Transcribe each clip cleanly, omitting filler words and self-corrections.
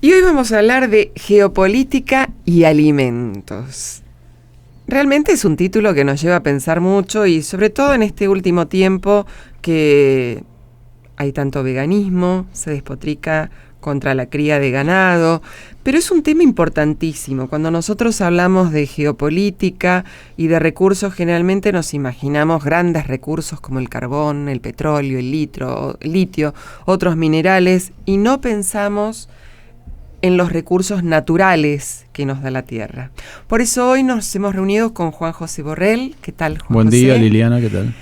Y hoy vamos a hablar de geopolítica y alimentos. Realmente es un título que nos lleva a pensar mucho y sobre todo en este último tiempo que hay tanto veganismo, se despotrica contra la cría de ganado, pero es un tema importantísimo. Cuando nosotros hablamos de geopolítica y de recursos, generalmente nos imaginamos grandes recursos como el carbón, el petróleo, el litio, otros minerales, y no pensamos en los recursos naturales que nos da la tierra. Por eso hoy nos hemos reunido con Juan José Borrell. ¿Qué tal, Juan Buen José? día, Liliana, ¿qué tal?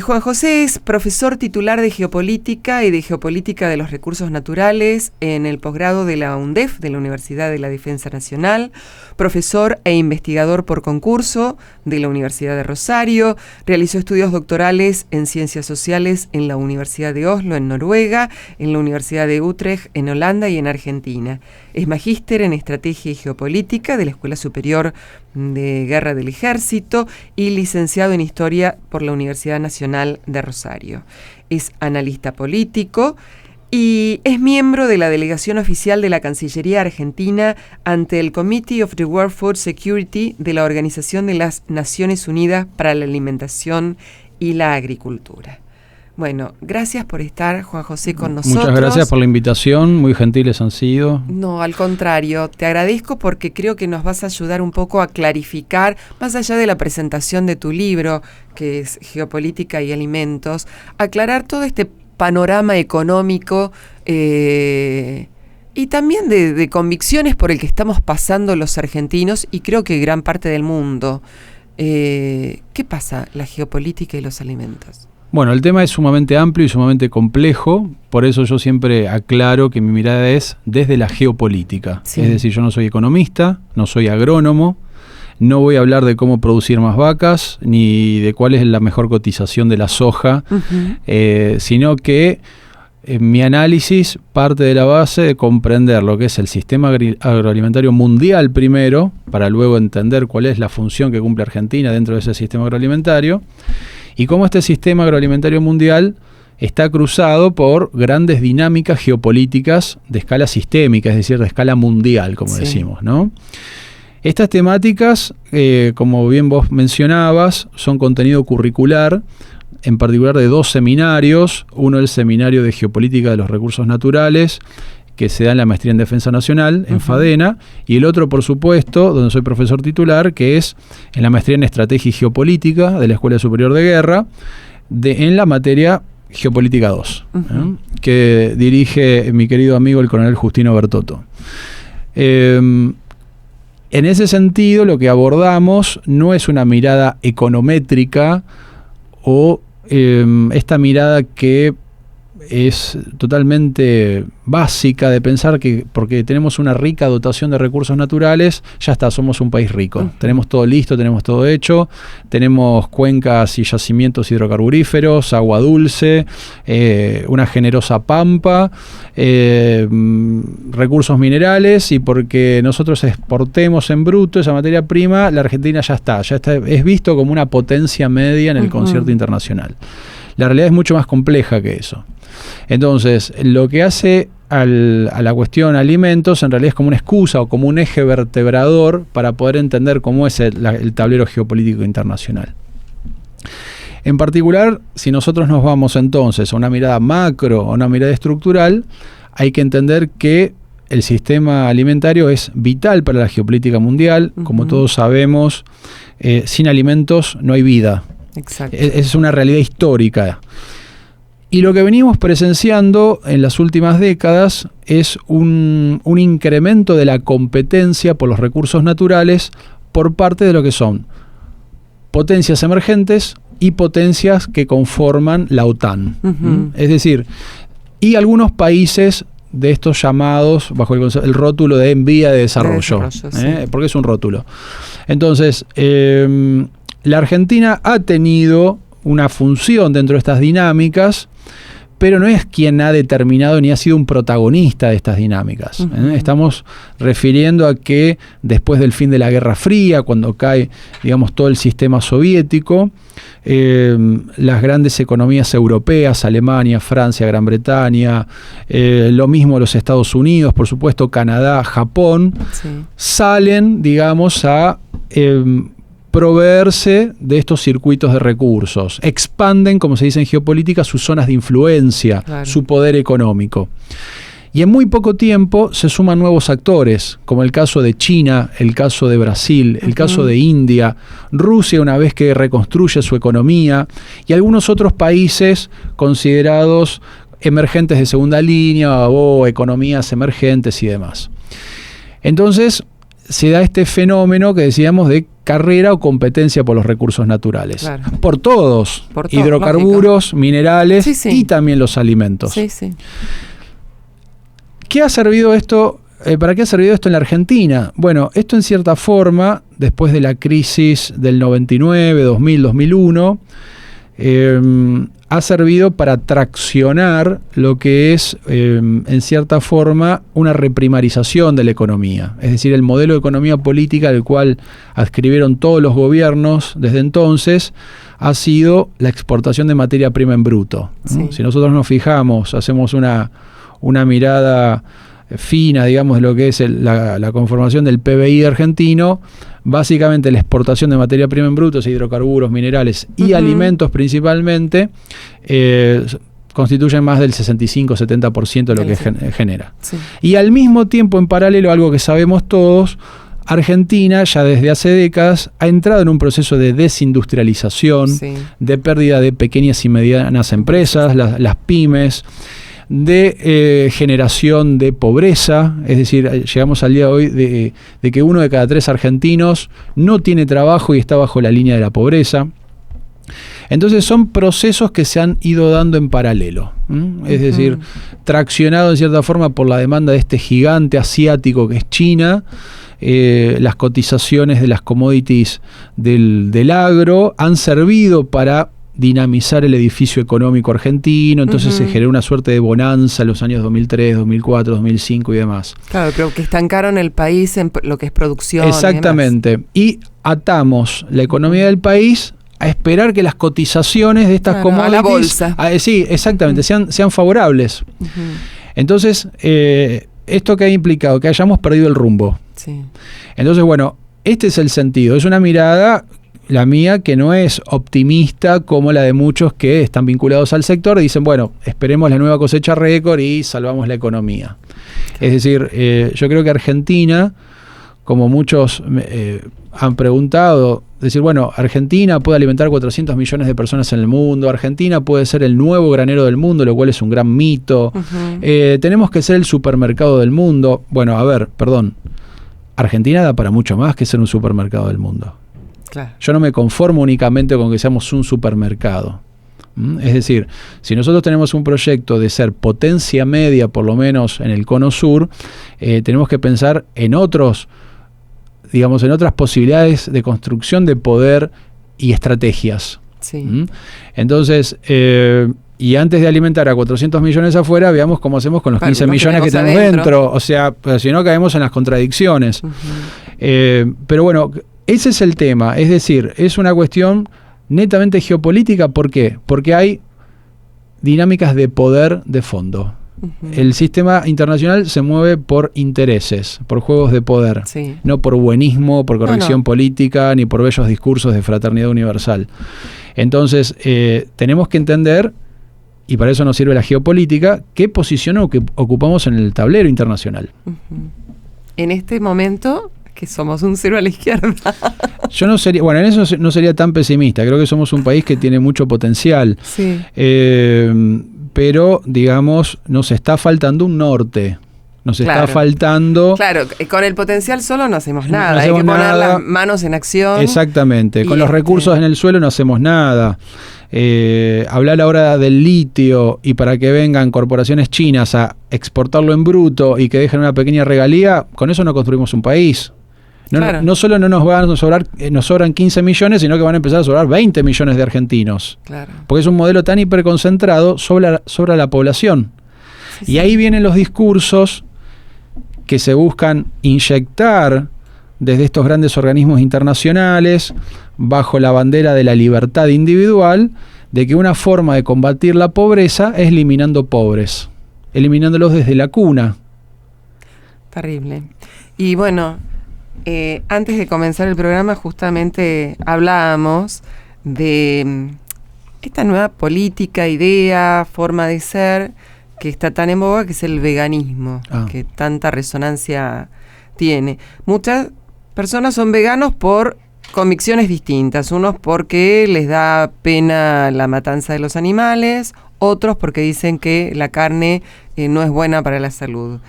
Juan José es profesor titular de Geopolítica y de Geopolítica de los Recursos Naturales en el posgrado de la UNDEF, de la Universidad de la Defensa Nacional, profesor e investigador por concurso de la Universidad de Rosario, realizó estudios doctorales en Ciencias Sociales en la Universidad de Oslo, en Noruega, en la Universidad de Utrecht, en Holanda y en Argentina. Es magíster en Estrategia y Geopolítica de la Escuela Superior de Guerra del Ejército y licenciado en Historia por la Universidad Nacional de Rosario. Es analista político y es miembro de la delegación oficial de la Cancillería Argentina ante el Committee of the World Food Security de la Organización de las Naciones Unidas para la Alimentación y la Agricultura. Bueno, gracias por estar, Juan José, con nosotros. Muchas gracias por la invitación, muy gentiles han sido. No, al contrario, te agradezco porque creo que nos vas a ayudar un poco a clarificar, más allá de la presentación de tu libro, que es Geopolítica y Alimentos, aclarar todo este panorama económico y también de convicciones por el que estamos pasando los argentinos y creo que gran parte del mundo. ¿Qué pasa la geopolítica y los alimentos? Bueno, el tema es sumamente amplio y sumamente complejo, por eso yo siempre aclaro que mi mirada es desde la geopolítica. Sí. Es decir, yo no soy economista, no soy agrónomo, no voy a hablar de cómo producir más vacas, ni de cuál es la mejor cotización de la soja, sino que mi análisis parte de la base de comprender lo que es el sistema agroalimentario mundial primero, para luego entender cuál es la función que cumple Argentina dentro de ese sistema agroalimentario, y cómo este sistema agroalimentario mundial está cruzado por grandes dinámicas geopolíticas de escala sistémica, es decir, de escala mundial, como decimos, ¿no? Estas temáticas, como bien vos mencionabas, son contenido curricular, en particular de dos seminarios. Uno es el Seminario de Geopolítica de los Recursos Naturales, que se da en la Maestría en Defensa Nacional, en FADENA, y el otro, por supuesto, donde soy profesor titular, que es en la Maestría en Estrategia y Geopolítica de la Escuela Superior de Guerra, en la materia Geopolítica 2, que dirige mi querido amigo el coronel Justino Bertotto. En ese sentido, lo que abordamos no es una mirada econométrica o esta mirada que es totalmente básica de pensar que porque tenemos una rica dotación de recursos naturales, ya está, somos un país rico. Tenemos todo listo, tenemos todo hecho, tenemos cuencas y yacimientos hidrocarburíferos, agua dulce, una generosa pampa, recursos minerales, y porque nosotros exportemos en bruto esa materia prima, la Argentina ya está, es visto como una potencia media en el concierto internacional. La realidad es mucho más compleja que eso. Entonces, lo que hace a la cuestión alimentos en realidad es como una excusa o como un eje vertebrador para poder entender cómo es el tablero geopolítico internacional. En particular, si nosotros nos vamos entonces a una mirada macro o una mirada estructural, hay que entender que el sistema alimentario es vital para la geopolítica mundial. Como todos sabemos, sin alimentos no hay vida. Exacto. Es una realidad histórica. Y lo que venimos presenciando en las últimas décadas es un incremento de la competencia por los recursos naturales por parte de lo que son potencias emergentes y potencias que conforman la OTAN. Es decir, y algunos países de estos llamados bajo el rótulo de en vía de desarrollo, porque es un rótulo. Entonces, la Argentina ha tenido una función dentro de estas dinámicas, pero no es quien ha determinado ni ha sido un protagonista de estas dinámicas. Estamos refiriendo a que después del fin de la Guerra Fría, cuando cae, digamos, todo el sistema soviético, las grandes economías europeas, Alemania, Francia, Gran Bretaña, lo mismo los Estados Unidos, por supuesto Canadá, Japón, salen, digamos, a proveerse de estos circuitos de recursos, expanden, como se dice en geopolítica, sus zonas de influencia, su poder económico. Y en muy poco tiempo se suman nuevos actores, como el caso de China, el caso de Brasil, el caso de India, Rusia una vez que reconstruye su economía, y algunos otros países considerados emergentes de segunda línea o economías emergentes y demás. Entonces se da este fenómeno que decíamos de carrera o competencia por los recursos naturales. Por todos, hidrocarburos, lógico, minerales y también los alimentos. ¿Qué ha servido esto? ¿Para qué ha servido esto en la Argentina? Bueno, esto en cierta forma, después de la crisis del 99, 2000, 2001, ha servido para traccionar lo que es, en cierta forma, una reprimarización de la economía. Es decir, el modelo de economía política al cual adscribieron todos los gobiernos desde entonces ha sido la exportación de materia prima en bruto. Si nosotros nos fijamos, hacemos una mirada fina, digamos, de lo que es la conformación del PBI argentino, básicamente la exportación de materia prima en bruto, hidrocarburos, minerales y alimentos principalmente, constituyen más del 65-70% de lo que genera. Y al mismo tiempo, en paralelo, algo que sabemos todos, Argentina ya desde hace décadas ha entrado en un proceso de desindustrialización, de pérdida de pequeñas y medianas empresas, las pymes, de generación de pobreza, es decir, llegamos al día de hoy de que 1 de cada 3 argentinos no tiene trabajo y está bajo la línea de la pobreza. Entonces son procesos que se han ido dando en paralelo, es decir, traccionado en cierta forma por la demanda de este gigante asiático que es China. Las cotizaciones de las commodities del agro han servido para dinamizar el edificio económico argentino, entonces se generó una suerte de bonanza en los años 2003, 2004, 2005 y demás. Claro, pero que estancaron el país en lo que es producción. Exactamente, y atamos la economía del país a esperar que las cotizaciones de estas commodities, a la bolsa. Sí, exactamente, sean favorables. Entonces, ¿esto qué ha implicado? Que hayamos perdido el rumbo. Entonces, bueno, este es el sentido, es una mirada, la mía, que no es optimista como la de muchos que están vinculados al sector y dicen, bueno, esperemos la nueva cosecha récord y salvamos la economía. Es decir, yo creo que Argentina, como muchos han preguntado, decir, bueno, Argentina puede alimentar 400 millones de personas en el mundo, Argentina puede ser el nuevo granero del mundo, lo cual es un gran mito, tenemos que ser el supermercado del mundo. Bueno, a ver, perdón, Argentina da para mucho más que ser un supermercado del mundo. Yo no me conformo únicamente con que seamos un supermercado. Es decir, si nosotros tenemos un proyecto de ser potencia media, por lo menos en el cono sur, tenemos que pensar en otras posibilidades de construcción de poder y estrategias. Entonces, y antes de alimentar a 400 millones afuera, veamos cómo hacemos con los 15 millones que tenemos dentro. O sea, si no caemos en las contradicciones. Pero bueno, ese es el tema, es decir, es una cuestión netamente geopolítica. ¿Por qué? Porque hay dinámicas de poder de fondo. El sistema internacional se mueve por intereses, por juegos de poder, no por buenismo, por corrección política, ni por bellos discursos de fraternidad universal. Entonces, tenemos que entender, y para eso nos sirve la geopolítica, qué posición ocupamos en el tablero internacional. En este momento, que somos un cero a la izquierda. Yo no sería, bueno, en eso no sería tan pesimista. Creo que somos un país que tiene mucho potencial. Pero, digamos, nos está faltando un norte. Nos está faltando... Claro, con el potencial solo no hacemos nada. Hay que poner las manos en acción. Exactamente. Con los recursos en el suelo no hacemos nada. Hablar ahora del litio y para que vengan corporaciones chinas a exportarlo en bruto y que dejen una pequeña regalía, con eso no construimos un país. Claro. No solo no nos van a sobrar, nos sobran 15 millones, sino que van a empezar a sobrar 20 millones de argentinos. Claro. Porque es un modelo tan hiperconcentrado sobre la población. Sí, y ahí vienen los discursos que se buscan inyectar desde estos grandes organismos internacionales, bajo la bandera de la libertad individual, de que una forma de combatir la pobreza es eliminando pobres, eliminándolos desde la cuna. Terrible. Y bueno, antes de comenzar el programa justamente hablábamos de esta nueva política, idea, forma de ser que está tan en boga, que es el veganismo, que tanta resonancia tiene. Muchas personas son veganos por convicciones distintas, unos porque les da pena la matanza de los animales, otros porque dicen que la carne no es buena para la salud.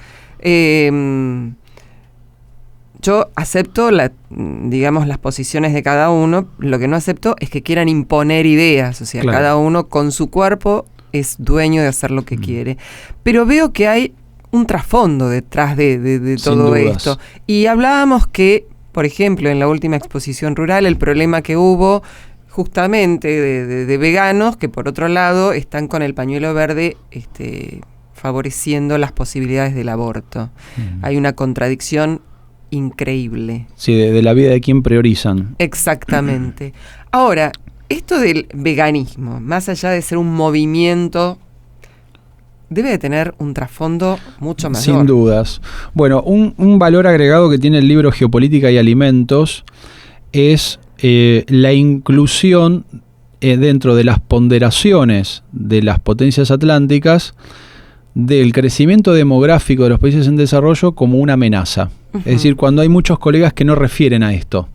Yo acepto digamos, las posiciones de cada uno. Lo que no acepto es que quieran imponer ideas. O sea, claro, cada uno con su cuerpo es dueño de hacer lo que quiere. Pero veo que hay un trasfondo detrás de todo esto. Y hablábamos que, por ejemplo, en la última exposición rural, el problema que hubo justamente de veganos que, por otro lado, están con el pañuelo verde favoreciendo las posibilidades del aborto. Hay una contradicción increíble. Sí, de la vida de quien priorizan. Exactamente. Ahora, esto del veganismo, más allá de ser un movimiento, debe de tener un trasfondo mucho mayor. Sin dudas. Bueno, un valor agregado que tiene el libro Geopolítica y Alimentos es la inclusión dentro de las ponderaciones de las potencias atlánticas del crecimiento demográfico de los países en desarrollo como una amenaza. Es decir, cuando hay muchos colegas que no refieren a esto.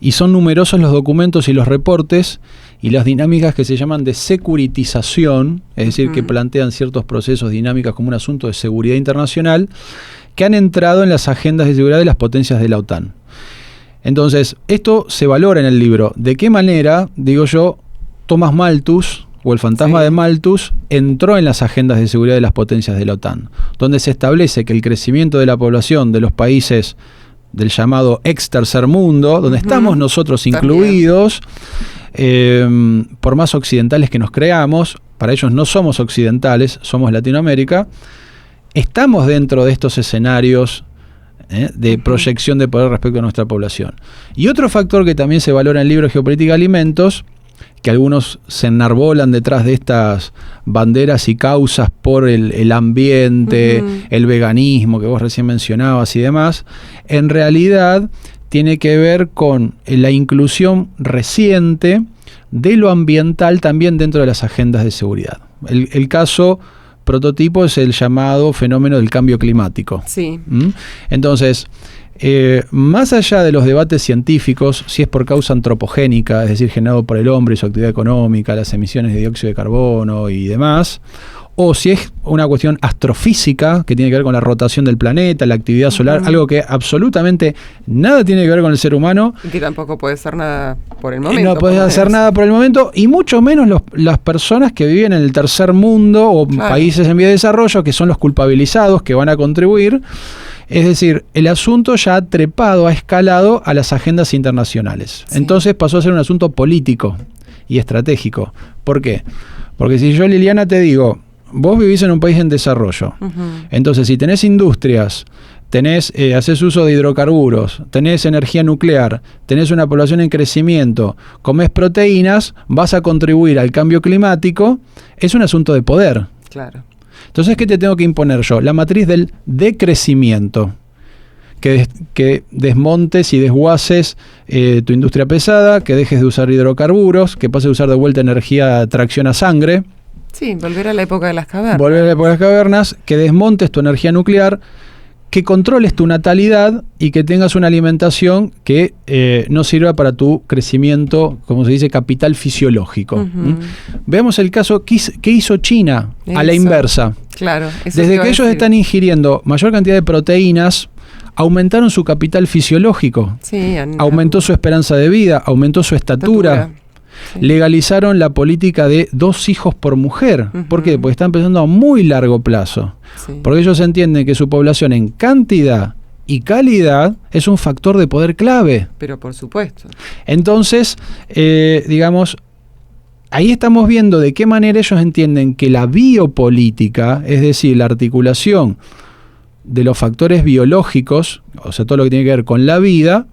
Y son numerosos los documentos y los reportes y las dinámicas que se llaman de securitización, es decir, que plantean ciertos procesos, dinámicas como un asunto de seguridad internacional, que han entrado en las agendas de seguridad de las potencias de la OTAN. Entonces, esto se valora en el libro. ¿De qué manera, digo yo, Thomas Malthus, o el fantasma de Malthus, entró en las agendas de seguridad de las potencias de la OTAN, donde se establece que el crecimiento de la población de los países del llamado ex tercer mundo, donde estamos nosotros incluidos, por más occidentales que nos creamos, para ellos no somos occidentales, somos Latinoamérica, estamos dentro de estos escenarios de proyección de poder respecto a nuestra población. Y otro factor que también se valora en el libro Geopolítica de Alimentos, que algunos se enarbolan detrás de estas banderas y causas por el ambiente, el veganismo que vos recién mencionabas y demás, en realidad tiene que ver con la inclusión reciente de lo ambiental también dentro de las agendas de seguridad. El caso prototipo es el llamado fenómeno del cambio climático. Sí. Entonces, más allá de los debates científicos, si es por causa antropogénica, es decir, generado por el hombre y su actividad económica, las emisiones de dióxido de carbono y demás, o si es una cuestión astrofísica que tiene que ver con la rotación del planeta, la actividad solar, algo que absolutamente nada tiene que ver con el ser humano. Y que tampoco puede ser nada por el momento. No puede hacer nada por el momento, y mucho menos las personas que viven en el tercer mundo o países en vía de desarrollo, que son los culpabilizados, que van a contribuir. Es decir, el asunto ya ha trepado, ha escalado a las agendas internacionales. Sí. Entonces pasó a ser un asunto político y estratégico. ¿Por qué? Porque si yo, Liliana, te digo, vos vivís en un país en desarrollo, entonces si tenés industrias, haces uso de hidrocarburos, tenés energía nuclear, tenés una población en crecimiento, comés proteínas, vas a contribuir al cambio climático, es un asunto de poder. Claro. Entonces, ¿qué te tengo que imponer yo? La matriz del decrecimiento. Que desmontes y desguaces tu industria pesada, que dejes de usar hidrocarburos, que pases a usar de vuelta energía a tracción a sangre. Sí, volver a la época de las cavernas. Volver a la época de las cavernas, que desmontes tu energía nuclear, que controles tu natalidad y que tengas una alimentación que no sirva para tu crecimiento, como se dice, capital fisiológico. Veamos el caso que hizo China a la inversa. Claro. Desde que ellos están ingiriendo mayor cantidad de proteínas, aumentaron su capital fisiológico, aumentó su esperanza de vida, aumentó su estatura. Legalizaron la política de 2 hijos por mujer. ¿Por qué? Porque están pensando a muy largo plazo. Porque ellos entienden que su población en cantidad y calidad es un factor de poder clave. Pero por supuesto. Entonces, digamos, ahí estamos viendo de qué manera ellos entienden que la biopolítica, es decir, la articulación de los factores biológicos, o sea, todo lo que tiene que ver con la vida,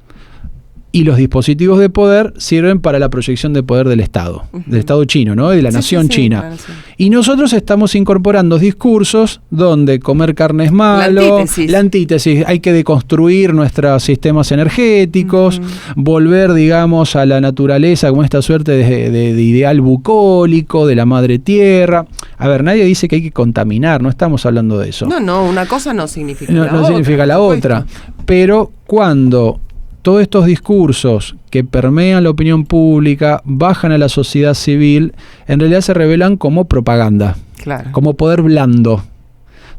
y los dispositivos de poder sirven para la proyección de poder del Estado, del Estado chino, ¿no? De la nación china. Y nosotros estamos incorporando discursos donde comer carne es malo, la antítesis, hay que deconstruir nuestros sistemas energéticos, volver, digamos, a la naturaleza como esta suerte de ideal bucólico, de la madre tierra. A ver, nadie dice que hay que contaminar, no estamos hablando de eso. No, una cosa no significa la otra. No significa la otra, pero cuando todos estos discursos que permean la opinión pública, bajan a la sociedad civil, en realidad se revelan como propaganda, como poder blando,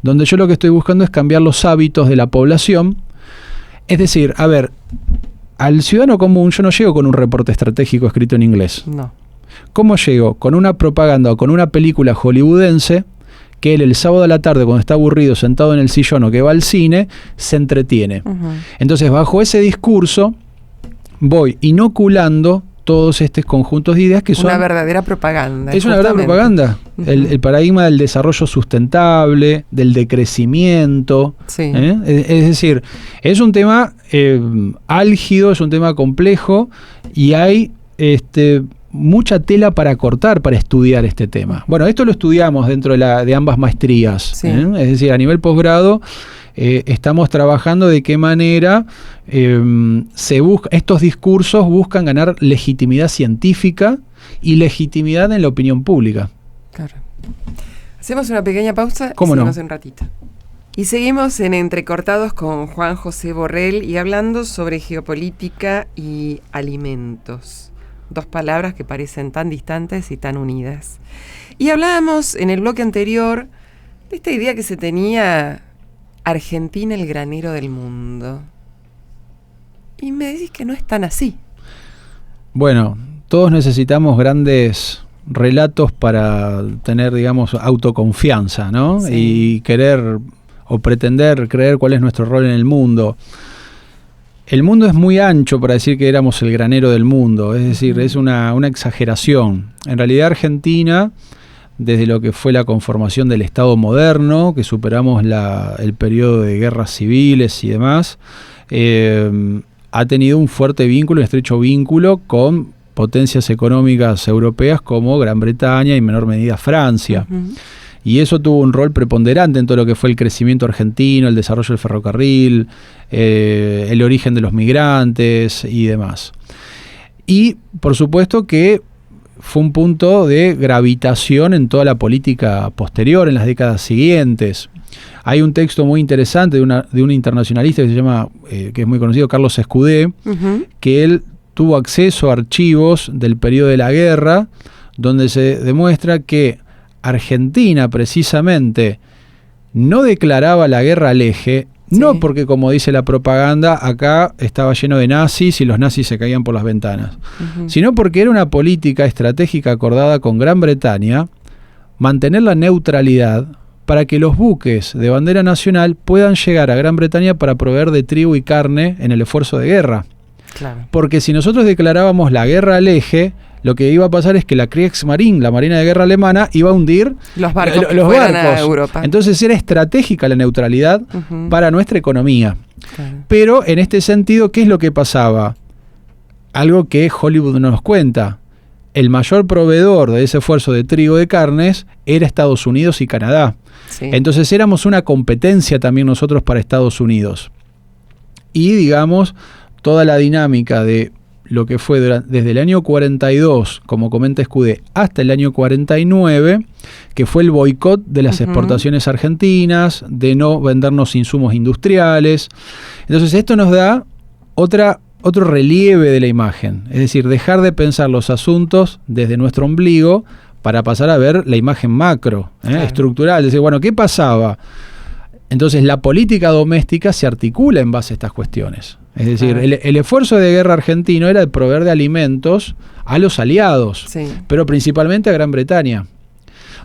donde yo lo que estoy buscando es cambiar los hábitos de la población. Es decir, a ver, al ciudadano común yo no llego con un reporte estratégico escrito en inglés. No. ¿Cómo llego? Con una propaganda o con una película hollywoodense que él el sábado a la tarde, cuando está aburrido, sentado en el sillón o que va al cine, se entretiene. Entonces, bajo ese discurso, voy inoculando todos estos conjuntos de ideas que son... Una verdadera propaganda. Es una verdadera propaganda. El paradigma del desarrollo sustentable, del decrecimiento. Es decir, es un tema álgido, es un tema complejo y hay... mucha tela para cortar para estudiar este tema. Bueno, esto lo estudiamos dentro de ambas maestrías. Es decir, a nivel posgrado estamos trabajando de qué manera estos discursos buscan ganar legitimidad científica y legitimidad en la opinión pública. Claro. Hacemos una pequeña pausa y seguimos un ratito. Y seguimos en Entrecortados con Juan José Borrell y hablando sobre geopolítica y alimentos. Dos palabras que parecen tan distantes y tan unidas. Y hablábamos en el bloque anterior de esta idea que se tenía Argentina el granero del mundo. Y me decís que no es tan así. Bueno, todos necesitamos grandes relatos para tener, digamos, autoconfianza, ¿no? Y querer o pretender creer cuál es nuestro rol en el mundo. El mundo es muy ancho para decir que éramos el granero del mundo, es decir, es una exageración. En realidad Argentina, desde lo que fue la conformación del Estado moderno, que superamos el periodo de guerras civiles y demás, ha tenido un fuerte vínculo, un estrecho vínculo con potencias económicas europeas como Gran Bretaña y en menor medida Francia. Y eso tuvo un rol preponderante en todo lo que fue el crecimiento argentino, el desarrollo del ferrocarril, el origen de los migrantes y demás. Y por supuesto que fue un punto de gravitación en toda la política posterior, en las décadas siguientes. Hay un texto muy interesante de un internacionalista que se llama, que es muy conocido, Carlos Escudé, que él tuvo acceso a archivos del periodo de la guerra, donde se demuestra que Argentina precisamente no declaraba la guerra al eje, no porque, como dice la propaganda, acá estaba lleno de nazis y los nazis se caían por las ventanas, sino porque era una política estratégica acordada con Gran Bretaña, mantener la neutralidad para que los buques de bandera nacional puedan llegar a Gran Bretaña para proveer de trigo y carne en el esfuerzo de guerra. Porque si nosotros declarábamos la guerra al eje, lo que iba a pasar es que la Kriegsmarine, la Marina de Guerra alemana, iba a hundir los barcos a Europa. Entonces era estratégica la neutralidad para nuestra economía. Pero en este sentido, ¿qué es lo que pasaba? Algo que Hollywood no nos cuenta. El mayor proveedor de ese esfuerzo de trigo de carnes era Estados Unidos y Canadá. Entonces éramos una competencia también nosotros para Estados Unidos. Y digamos, toda la dinámica de lo que fue desde el año 42, como comenta Escudé, hasta el año 49, que fue el boicot de las exportaciones argentinas, de no vendernos insumos industriales. Entonces esto nos da otro relieve de la imagen, es decir, dejar de pensar los asuntos desde nuestro ombligo para pasar a ver la imagen macro, estructural. Es decir, bueno, ¿qué pasaba? Entonces la política doméstica se articula en base a estas cuestiones. Es decir, el esfuerzo de guerra argentino era de proveer de alimentos a los aliados, pero principalmente a Gran Bretaña,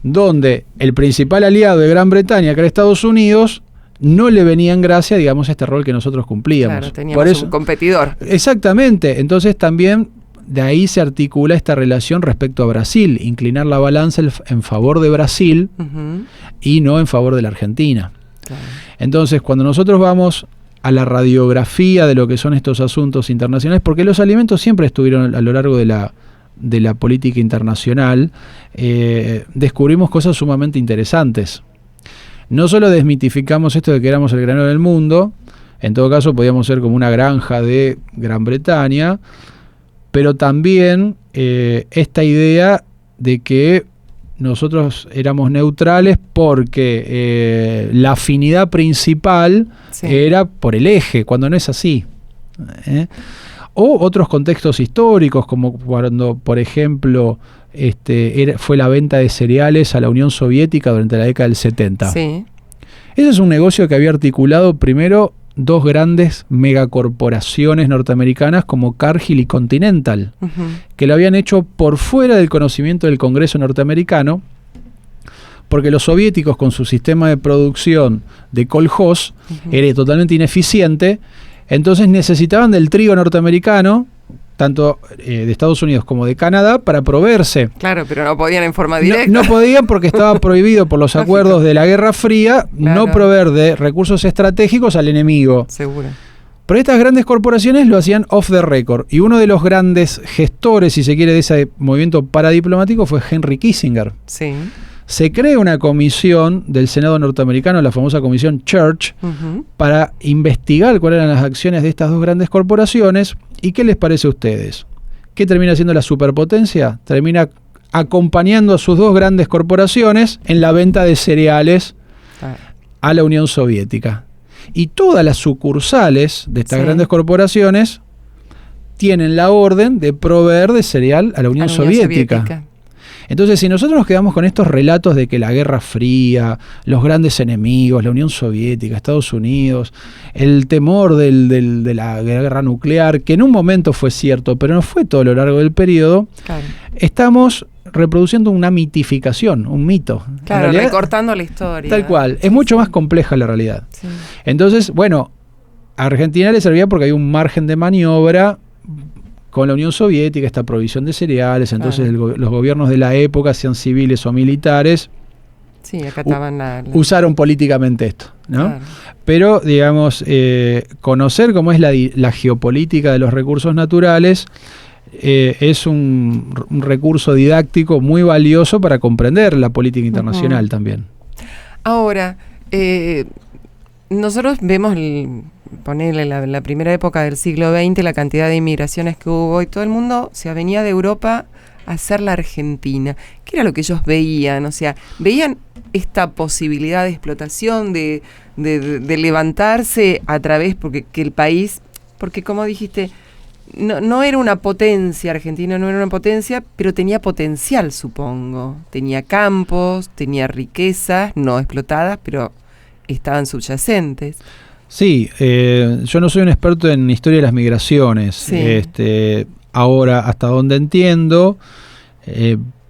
donde el principal aliado de Gran Bretaña, que era Estados Unidos, no le venía en gracia, digamos, este rol que nosotros cumplíamos. Claro, teníamos un competidor. Exactamente. Entonces también de ahí se articula esta relación respecto a Brasil, inclinar la balanza en favor de Brasil y no en favor de la Argentina. Claro. Entonces, cuando nosotros vamos a la radiografía de lo que son estos asuntos internacionales, porque los alimentos siempre estuvieron a lo largo de la política internacional, descubrimos cosas sumamente interesantes. No solo desmitificamos esto de que éramos el granero del mundo, en todo caso podíamos ser como una granja de Gran Bretaña, pero también esta idea de que nosotros éramos neutrales porque la afinidad principal era por el eje, cuando no es así. O otros contextos históricos, como cuando, por ejemplo, fue la venta de cereales a la Unión Soviética durante la década del 70. Sí. Ese es un negocio que había articulado primero dos grandes megacorporaciones norteamericanas como Cargill y Continental, que lo habían hecho por fuera del conocimiento del Congreso norteamericano, porque los soviéticos, con su sistema de producción de kolhoz, era totalmente ineficiente. Entonces necesitaban del trigo norteamericano, tanto de Estados Unidos como de Canadá, para proveerse. Claro, pero no podían en forma directa. No podían porque estaba prohibido por los acuerdos de la Guerra Fría no proveer de recursos estratégicos al enemigo. Seguro. Pero estas grandes corporaciones lo hacían off the record. Y uno de los grandes gestores, si se quiere, de ese movimiento paradiplomático fue Henry Kissinger. Sí. Se crea una comisión del Senado norteamericano, la famosa comisión Church, para investigar cuáles eran las acciones de estas dos grandes corporaciones. ¿Y qué les parece a ustedes? ¿Qué termina siendo la superpotencia? Termina acompañando a sus dos grandes corporaciones en la venta de cereales a la Unión Soviética. Y todas las sucursales de estas grandes corporaciones tienen la orden de proveer de cereal a la Unión Soviética. Entonces, si nosotros nos quedamos con estos relatos de que la Guerra Fría, los grandes enemigos, la Unión Soviética, Estados Unidos, el temor de la guerra nuclear, que en un momento fue cierto, pero no fue todo a lo largo del periodo, estamos reproduciendo una mitificación, un mito. Claro, recortando la historia. Tal cual. Es mucho más compleja la realidad. Sí. Entonces, bueno, a Argentina le servía porque hay un margen de maniobra con la Unión Soviética, esta provisión de cereales. Entonces los gobiernos de la época, sean civiles o militares, usaron políticamente esto, ¿no? Claro. Pero, digamos, conocer cómo es la geopolítica de los recursos naturales es un recurso didáctico muy valioso para comprender la política internacional también. Ahora, nosotros vemos ponerle la primera época del siglo XX, la cantidad de inmigraciones que hubo, y todo el mundo venía de Europa a hacer la Argentina. ¿Qué era lo que ellos veían? O sea, veían esta posibilidad de explotación, de levantarse a través, porque el país, porque como dijiste, no era una potencia, Argentina no era una potencia, pero tenía potencial, supongo. Tenía campos, tenía riquezas, no explotadas, pero estaban subyacentes. Sí, yo no soy un experto en historia de las migraciones. Sí. Ahora, hasta donde entiendo,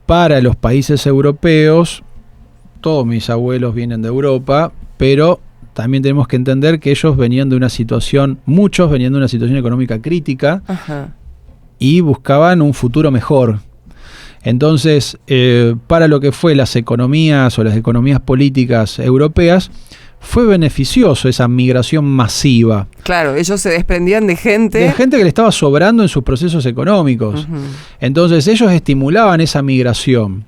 para los países europeos, todos mis abuelos vienen de Europa, pero también tenemos que entender que ellos venían de una situación, muchos venían de una situación económica crítica y buscaban un futuro mejor. Entonces, para lo que fue las economías o las economías políticas europeas, fue beneficioso esa migración masiva. Claro, ellos se desprendían de gente... De gente que le estaba sobrando en sus procesos económicos. Entonces ellos estimulaban esa migración.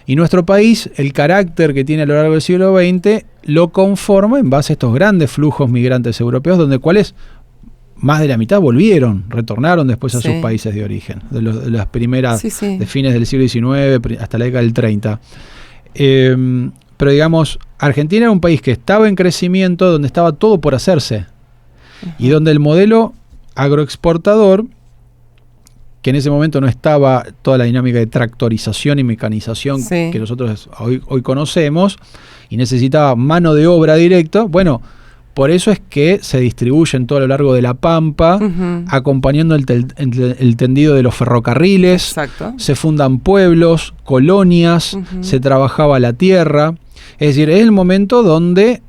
Y nuestro país, el carácter que tiene a lo largo del siglo XX, lo conforma en base a estos grandes flujos migrantes europeos, donde cuales más de la mitad retornaron después a sus países de origen, de las primeras, de fines del siglo XIX hasta la década del 30. Pero digamos, Argentina era un país que estaba en crecimiento, donde estaba todo por hacerse, y donde el modelo agroexportador, que en ese momento no estaba toda la dinámica de tractorización y mecanización que nosotros hoy conocemos, y necesitaba mano de obra directa, bueno, por eso es que se distribuyen todo a lo largo de la Pampa, acompañando el tendido de los ferrocarriles. Exacto. Se fundan pueblos, colonias, se trabajaba la tierra. Es decir, es el momento donde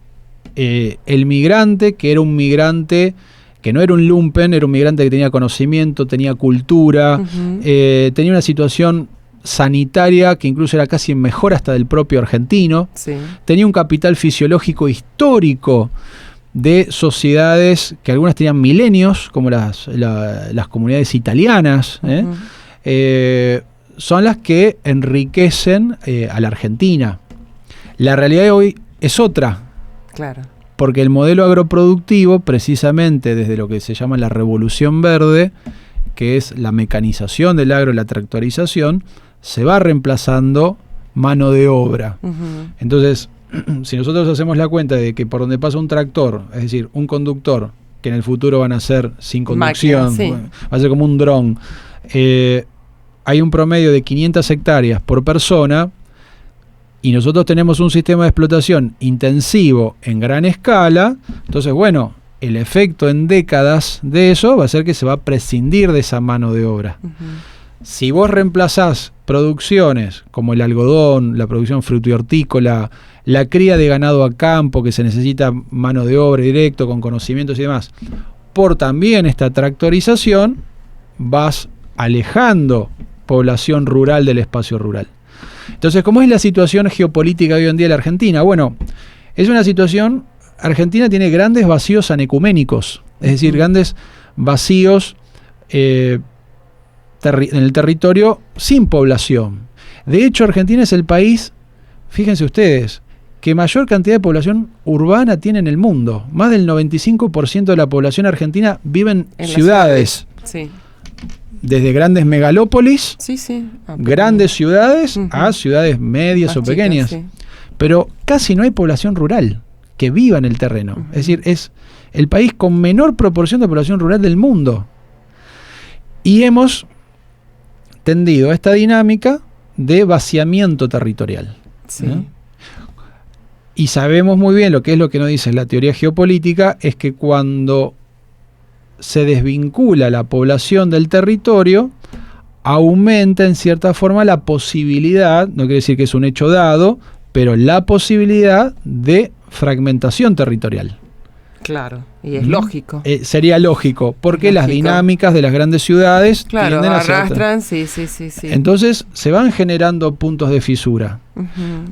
el migrante, que era un migrante que no era un lumpen, era un migrante que tenía conocimiento, tenía cultura, tenía una situación sanitaria que incluso era casi mejor hasta del propio argentino, tenía un capital fisiológico histórico de sociedades que algunas tenían milenios, como las comunidades italianas, son las que enriquecen a la Argentina. La realidad de hoy es otra. Claro. Porque el modelo agroproductivo, precisamente desde lo que se llama la revolución verde, que es la mecanización del agro, la tractorización, se va reemplazando mano de obra. Entonces, si nosotros hacemos la cuenta de que por donde pasa un tractor, es decir, un conductor, que en el futuro van a ser sin conducción, va a ser como un dron, hay un promedio de 500 hectáreas por persona, y nosotros tenemos un sistema de explotación intensivo en gran escala. Entonces, bueno, el efecto en décadas de eso va a ser que se va a prescindir de esa mano de obra. Si vos reemplazás producciones como el algodón, la producción fruto y hortícola, la cría de ganado a campo, que se necesita mano de obra directo, con conocimientos y demás, por también esta tractorización, vas alejando población rural del espacio rural. Entonces, ¿cómo es la situación geopolítica hoy en día de la Argentina? Bueno, es una situación, Argentina tiene grandes vacíos anecuménicos, es decir, grandes vacíos en el territorio sin población. De hecho, Argentina es el país, fíjense ustedes, que mayor cantidad de población urbana tiene en el mundo. Más del 95% de la población argentina vive en ciudades. Sí. Desde grandes megalópolis, grandes ciudades, a ciudades medias o pequeñas. Pero casi no hay población rural que viva en el terreno. Es decir, es el país con menor proporción de población rural del mundo. Y hemos tendido a esta dinámica de vaciamiento territorial. Y sabemos muy bien lo que nos dice la teoría geopolítica, es que cuando se desvincula la población del territorio, aumenta en cierta forma la posibilidad, no quiere decir que es un hecho dado, pero la posibilidad de fragmentación territorial. Claro, y es lógico. Sería lógico, porque las dinámicas de las grandes ciudades tienden a arrastran, sí. Entonces se van generando puntos de fisura.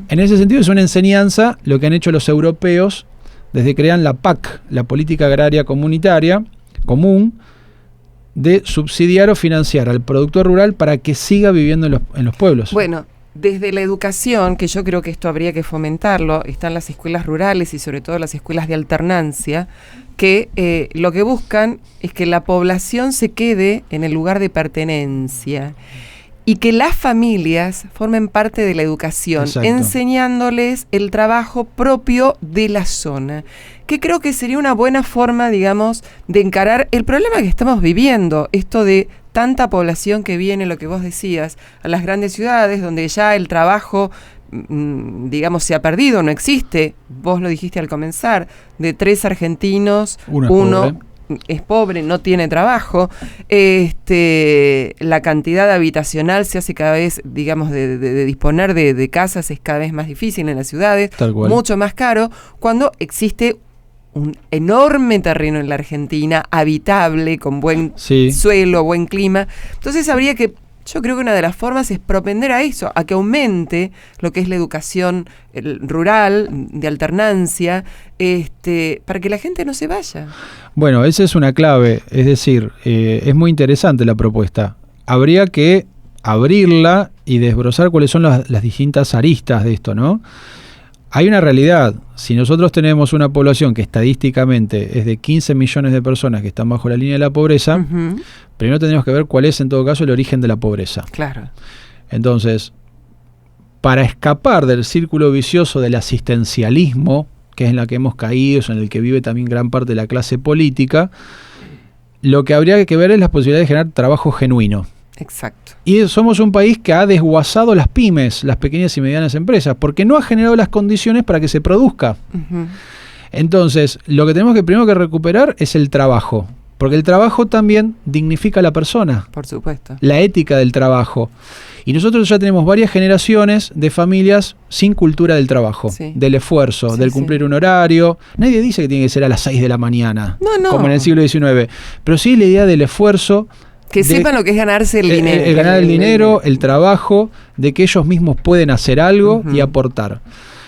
En ese sentido es una enseñanza lo que han hecho los europeos desde que crean la PAC, la Política Agraria Comunitaria, común, de subsidiar o financiar al productor rural para que siga viviendo en los pueblos. Bueno, desde la educación, que yo creo que esto habría que fomentarlo, están las escuelas rurales y sobre todo las escuelas de alternancia, que lo que buscan es que la población se quede en el lugar de pertenencia y que las familias formen parte de la educación, enseñándoles el trabajo propio de la zona, que creo que sería una buena forma, digamos, de encarar el problema que estamos viviendo, esto de tanta población que viene, lo que vos decías, a las grandes ciudades, donde ya el trabajo, digamos, se ha perdido, no existe. Vos lo dijiste al comenzar, de 3 argentinos, uno es pobre, no tiene trabajo. La cantidad habitacional se hace cada vez, digamos, de disponer de casas es cada vez más difícil en las ciudades, mucho más caro, cuando existe un enorme terreno en la Argentina, habitable, con buen suelo, buen clima. Entonces habría que, yo creo que una de las formas es propender a eso, a que aumente lo que es la educación rural, de alternancia, para que la gente no se vaya. Bueno, esa es una clave, es decir, es muy interesante la propuesta. Habría que abrirla y desbrozar cuáles son las distintas aristas de esto, ¿no? Hay una realidad. Si nosotros tenemos una población que estadísticamente es de 15 millones de personas que están bajo la línea de la pobreza, primero tenemos que ver cuál es en todo caso el origen de la pobreza. Claro. Entonces, para escapar del círculo vicioso del asistencialismo, que es en la que hemos caído, en el que vive también gran parte de la clase política, lo que habría que ver es la posibilidad de generar trabajo genuino. Exacto. Y somos un país que ha desguazado las pymes, las pequeñas y medianas empresas, porque no ha generado las condiciones para que se produzca. Entonces, lo que tenemos que primero que recuperar es el trabajo. Porque el trabajo también dignifica a la persona. Por supuesto. La ética del trabajo. Y nosotros ya tenemos varias generaciones de familias sin cultura del trabajo, del esfuerzo, del cumplir un horario. Nadie dice que tiene que ser a las 6 de la mañana, como en el siglo XIX. Pero sí la idea del esfuerzo. Que sepan lo que es ganarse el dinero. El ganar el dinero, el trabajo, de que ellos mismos pueden hacer algo y aportar.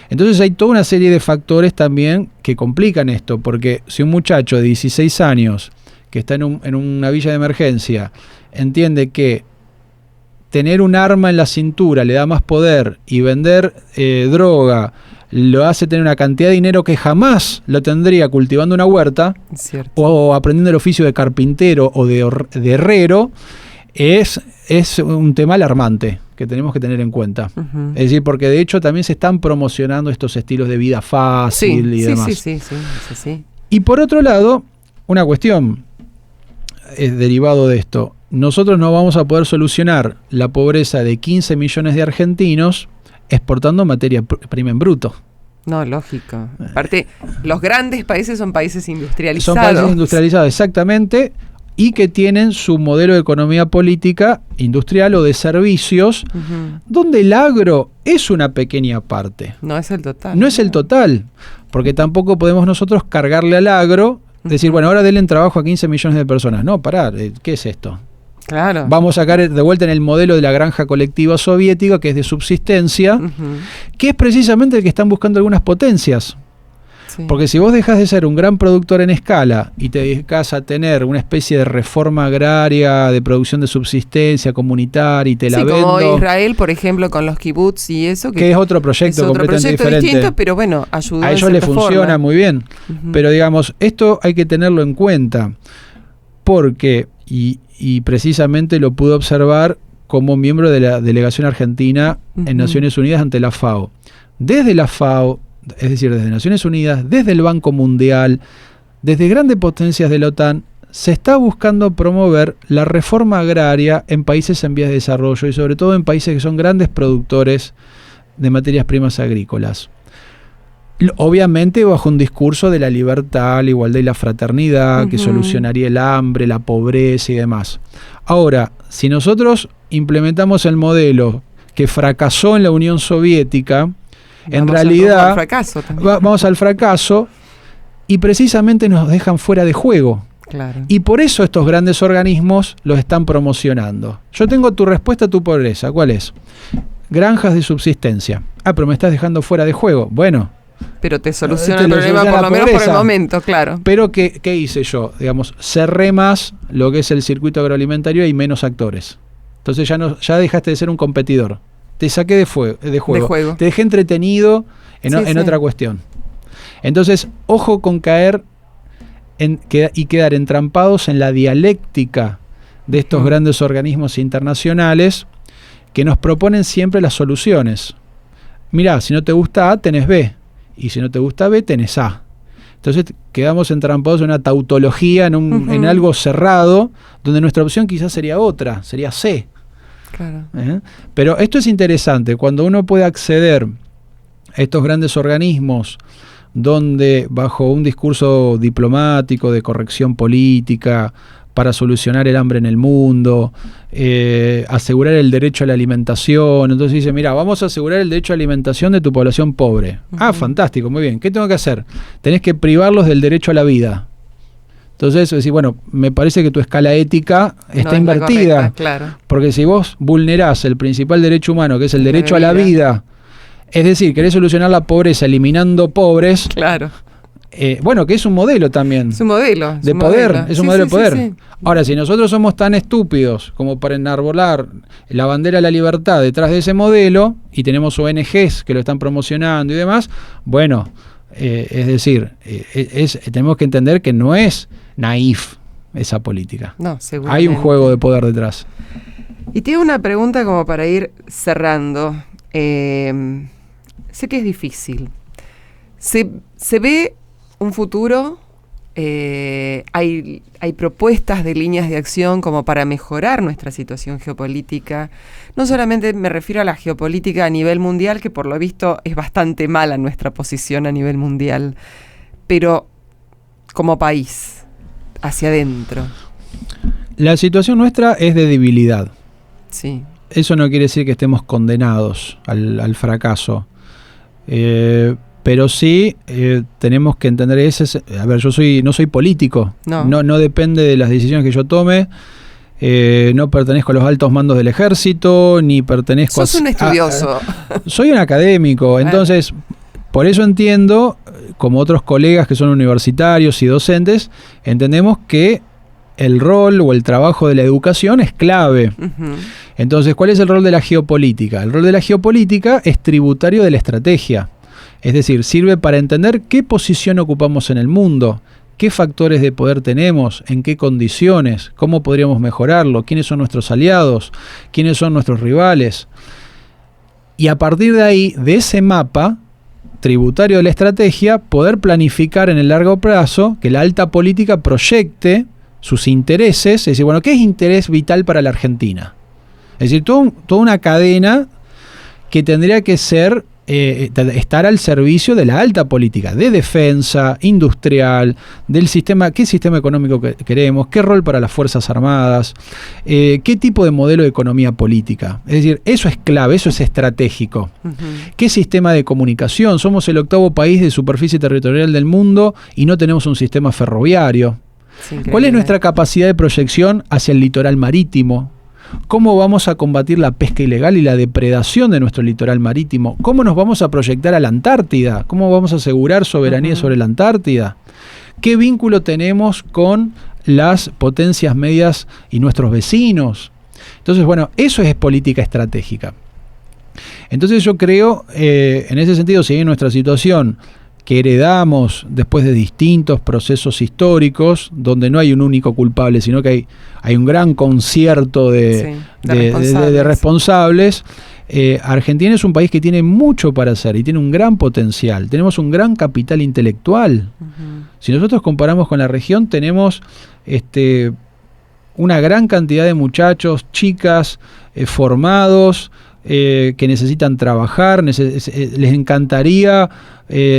Entonces hay toda una serie de factores también que complican esto, porque si un muchacho de 16 años que está en una villa de emergencia entiende que tener un arma en la cintura le da más poder y vender droga lo hace tener una cantidad de dinero que jamás lo tendría cultivando una huerta o aprendiendo el oficio de carpintero o de herrero, es un tema alarmante que tenemos que tener en cuenta. Es decir, porque de hecho también se están promocionando estos estilos de vida fácil y demás. Sí. Y por otro lado, una cuestión derivado de esto. Nosotros no vamos a poder solucionar la pobreza de 15 millones de argentinos exportando materia prima en bruto. No, lógico. Aparte, los grandes países son países industrializados. Son países industrializados, exactamente, y que tienen su modelo de economía política industrial o de servicios, donde el agro es una pequeña parte. No es el total. No es el total, porque tampoco podemos nosotros cargarle al agro, decir, bueno, ahora denle trabajo a 15 millones de personas. No, pará, ¿qué es esto? Claro. Vamos a caer de vuelta en el modelo de la granja colectiva soviética, que es de subsistencia, que es precisamente el que están buscando algunas potencias. Sí. Porque si vos dejás de ser un gran productor en escala y te dedicás a tener una especie de reforma agraria, de producción de subsistencia comunitaria y te la vendo... como Israel, por ejemplo, con los kibbutz y eso. Que es otro proyecto completamente diferente. Distinto, pero bueno, ayuda a ellos les funciona muy bien. Pero digamos, esto hay que tenerlo en cuenta. Porque... Y precisamente lo pude observar como miembro de la delegación argentina en Naciones Unidas ante la FAO. Desde la FAO, es decir, desde Naciones Unidas, desde el Banco Mundial, desde grandes potencias de la OTAN, se está buscando promover la reforma agraria en países en vías de desarrollo y sobre todo en países que son grandes productores de materias primas agrícolas. Obviamente bajo un discurso de la libertad, la igualdad y la fraternidad, que solucionaría el hambre, la pobreza y demás. Ahora, si nosotros implementamos el modelo que fracasó en la Unión Soviética, en realidad vamos al fracaso y precisamente nos dejan fuera de juego. Claro. Y por eso estos grandes organismos los están promocionando. Yo tengo tu respuesta a tu pobreza. ¿Cuál es? Granjas de subsistencia. Ah, pero me estás dejando fuera de juego. Bueno. Pero te soluciona el problema por lo menos por el momento, claro. Pero ¿qué hice yo? Digamos, cerré más lo que es el circuito agroalimentario y menos actores. Entonces ya dejaste de ser un competidor. Te saqué de juego. Te dejé entretenido en otra cuestión. Entonces, ojo con caer y quedar entrampados en la dialéctica de estos grandes organismos internacionales que nos proponen siempre las soluciones. Mirá, si no te gusta A, tenés B. Y si no te gusta B, tenés A. Entonces quedamos entrampados en una tautología, en algo cerrado, donde nuestra opción quizás sería otra, sería C. Claro. Pero esto es interesante, cuando uno puede acceder a estos grandes organismos, donde bajo un discurso diplomático de corrección política, para solucionar el hambre en el mundo, asegurar el derecho a la alimentación. Entonces dice, mira, vamos a asegurar el derecho a la alimentación de tu población pobre. Ah, fantástico, muy bien. ¿Qué tengo que hacer? Tenés que privarlos del derecho a la vida. Entonces, decir, bueno, me parece que tu escala ética está invertida. Correcta, claro. Porque si vos vulnerás el principal derecho humano, que es el derecho a la vida, es decir, querés solucionar la pobreza eliminando pobres... Claro. Bueno, que es un modelo también. Es un modelo. De poder. Es un modelo de poder. Sí. Ahora, si nosotros somos tan estúpidos como para enarbolar la bandera de la libertad detrás de ese modelo, y tenemos ONGs que lo están promocionando y demás, bueno, es decir, tenemos que entender que no es naif esa política. No, seguramente. Hay un juego de poder detrás. Y tengo una pregunta como para ir cerrando. Sé que es difícil. Se ve un futuro, hay propuestas de líneas de acción como para mejorar nuestra situación geopolítica. No solamente me refiero a la geopolítica a nivel mundial, que por lo visto es bastante mala nuestra posición a nivel mundial, pero como país. hacia adentro. La situación nuestra es de debilidad. Sí. Eso no quiere decir que estemos condenados al fracaso. Pero sí tenemos que entender a ver, yo no soy político. No depende de las decisiones que yo tome. No pertenezco a los altos mandos del ejército, ni pertenezco Sos un estudioso. Soy un académico, entonces por eso entiendo, como otros colegas que son universitarios y docentes, entendemos que el rol o el trabajo de la educación es clave. Uh-huh. Entonces, ¿cuál es el rol de la geopolítica? El rol de la geopolítica es tributario de la estrategia. Es decir, sirve para entender qué posición ocupamos en el mundo, qué factores de poder tenemos, en qué condiciones, cómo podríamos mejorarlo, quiénes son nuestros aliados, quiénes son nuestros rivales. Y a partir de ahí, de ese mapa tributario de la estrategia, poder planificar en el largo plazo que la alta política proyecte sus intereses, es decir, bueno, ¿qué es interés vital para la Argentina? Es decir, toda una cadena que tendría que ser, estar al servicio de la alta política, de defensa, industrial, del sistema, qué sistema económico queremos, qué rol para las Fuerzas Armadas, qué tipo de modelo de economía política. Es decir, eso es clave, eso es estratégico. Uh-huh. ¿Qué sistema de comunicación? Somos el 8º país de superficie territorial del mundo y no tenemos un sistema ferroviario. ¿Cuál es nuestra capacidad de proyección hacia el litoral marítimo? ¿Cómo vamos a combatir la pesca ilegal y la depredación de nuestro litoral marítimo? ¿Cómo nos vamos a proyectar a la Antártida? ¿Cómo vamos a asegurar soberanía sobre la Antártida? ¿Qué vínculo tenemos con las potencias medias y nuestros vecinos? Entonces, bueno, eso es política estratégica. Entonces yo creo, en ese sentido, si en nuestra situación que heredamos después de distintos procesos históricos, donde no hay un único culpable, sino que hay un gran concierto de responsables. Argentina es un país que tiene mucho para hacer y tiene un gran potencial. Tenemos un gran capital intelectual. Uh-huh. Si nosotros comparamos con la región, tenemos una gran cantidad de muchachos, chicas, formados, que necesitan trabajar, les encantaría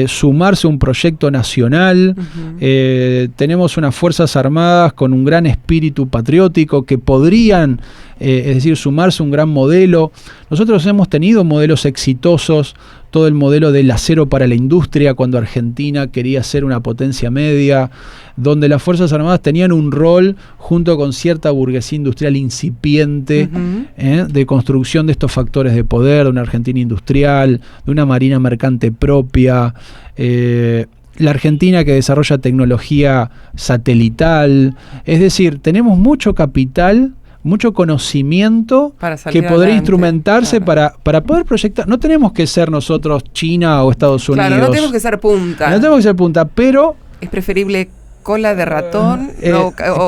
sumarse a un proyecto nacional. Uh-huh. Tenemos unas Fuerzas Armadas con un gran espíritu patriótico que podrían, es decir, sumarse a un gran modelo. Nosotros hemos tenido modelos exitosos, todo el modelo del acero para la industria, cuando Argentina quería ser una potencia media, donde las Fuerzas Armadas tenían un rol junto con cierta burguesía industrial incipiente, uh-huh, de construcción de estos factores de poder, de una Argentina industrial, de una marina mercante propia, la Argentina que desarrolla tecnología satelital. Es decir, tenemos mucho capital, mucho conocimiento que podría instrumentarse, claro, para poder proyectar. No tenemos que ser nosotros China o Estados Unidos. Claro, no tenemos que ser punta. No tenemos que ser punta, pero es preferible cola de ratón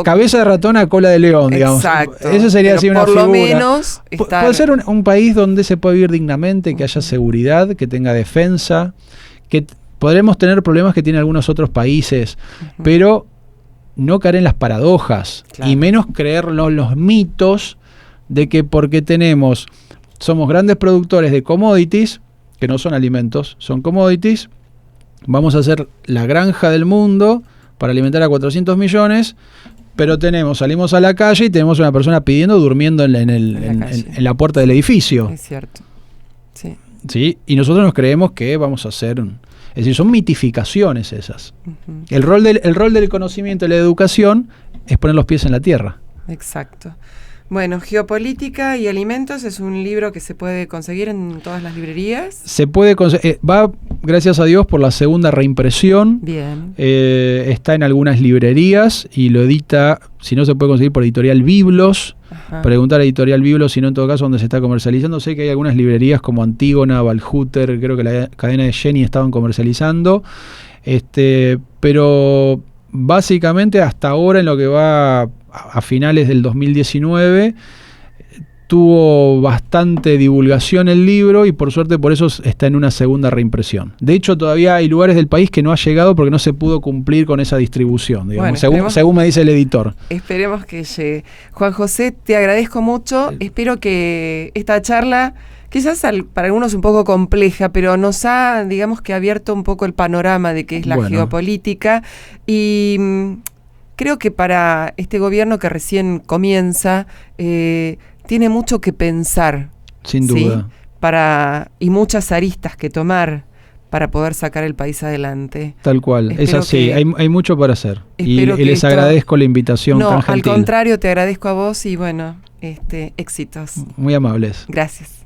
cabeza de ratón a cola de león, digamos. Exacto. Eso sería así una figura. Por lo menos puede ser un país donde se puede vivir dignamente, que haya seguridad, que tenga defensa, que podremos tener problemas que tienen algunos otros países, uh-huh, pero no caer en las paradojas, claro, y menos creernos los mitos de que porque somos grandes productores de commodities, que no son alimentos, son commodities, vamos a ser la granja del mundo para alimentar a 400 millones, pero salimos a la calle y tenemos una persona durmiendo en la puerta del edificio. Es cierto, sí. ¿Sí? Y nosotros nos creemos que vamos a hacer es decir, son mitificaciones esas. Uh-huh. El rol del conocimiento y la educación es poner los pies en la tierra. Exacto. Bueno, Geopolítica y Alimentos es un libro que se puede conseguir en todas las librerías. Se puede conseguir, va, gracias a Dios, por la segunda reimpresión. Bien. Está en algunas librerías y lo edita, si no se puede conseguir por Editorial Biblos. Ajá. Preguntar a Editorial Biblos, si no en todo caso donde se está comercializando. Sé que hay algunas librerías como Antígona, Valhuter, creo que la cadena de Jenny estaban comercializando. Pero básicamente hasta ahora, en lo que va a finales del 2019, tuvo bastante divulgación el libro y por suerte por eso está en una segunda reimpresión. De hecho, todavía hay lugares del país que no ha llegado porque no se pudo cumplir con esa distribución, digamos, bueno, según me dice el editor. Esperemos que llegue. Juan José, te agradezco mucho. Espero que esta charla, quizás para algunos un poco compleja, pero nos ha, digamos que abierto un poco el panorama de qué es la geopolítica y creo que para este gobierno que recién comienza, tiene mucho que pensar. Sin duda. Y muchas aristas que tomar para poder sacar el país adelante. Tal cual, es así, hay mucho para hacer. Y les agradezco la invitación tan gentil. Al contrario, te agradezco a vos y bueno, éxitos. Muy amables. Gracias.